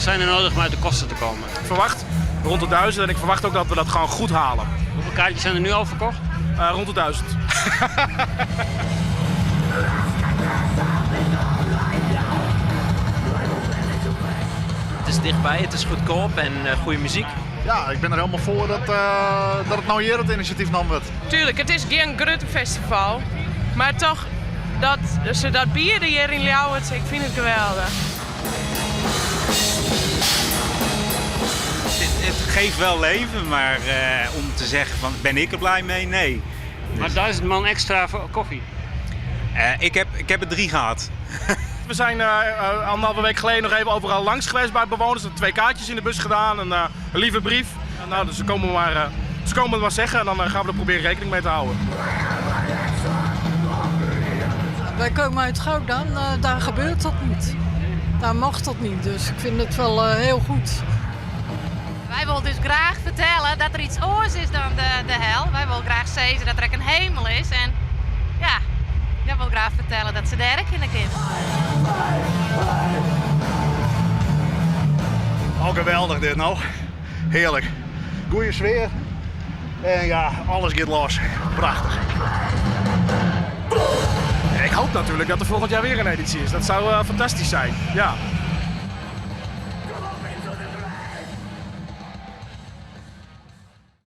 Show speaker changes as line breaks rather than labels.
Wat zijn er nodig om uit de kosten te komen?
Ik verwacht rond de 1000 en ik verwacht ook dat we dat gewoon goed halen.
Hoeveel kaartjes zijn er nu al verkocht?
Rond de 1000.
Het is dichtbij, het is goedkoop en goede muziek.
Ja, ik ben er helemaal voor dat het nou hier het initiatief nam wordt.
Tuurlijk, het is geen grote festival. Maar toch, dat ze dat bieden hier in Ljouwert, ik vind het geweldig.
Het geeft wel leven, maar om te zeggen van ben ik er blij mee, nee.
Maar 1000 man extra voor koffie.
Ik heb er 3 gehad.
We zijn 1,5 week geleden nog even overal langs geweest bij bewoners. Er 2 kaartjes in de bus gedaan, een lieve brief. Nou, dus ze komen het maar zeggen en dan gaan we er proberen rekening mee te houden.
Wij komen uit Gouda, daar gebeurt dat niet. Daar mag dat niet, dus ik vind het wel heel goed.
Wij willen dus graag vertellen dat er iets oors is dan de hel. Wij willen graag zeggen dat er ook een hemel is. En ja, ik wil graag vertellen dat ze daar ook in de kind.
Oh, geweldig dit nou. Heerlijk. Goeie sfeer. En ja, alles gaat los. Prachtig.
Ik hoop natuurlijk dat er volgend jaar weer een editie is. Dat zou fantastisch zijn. Ja.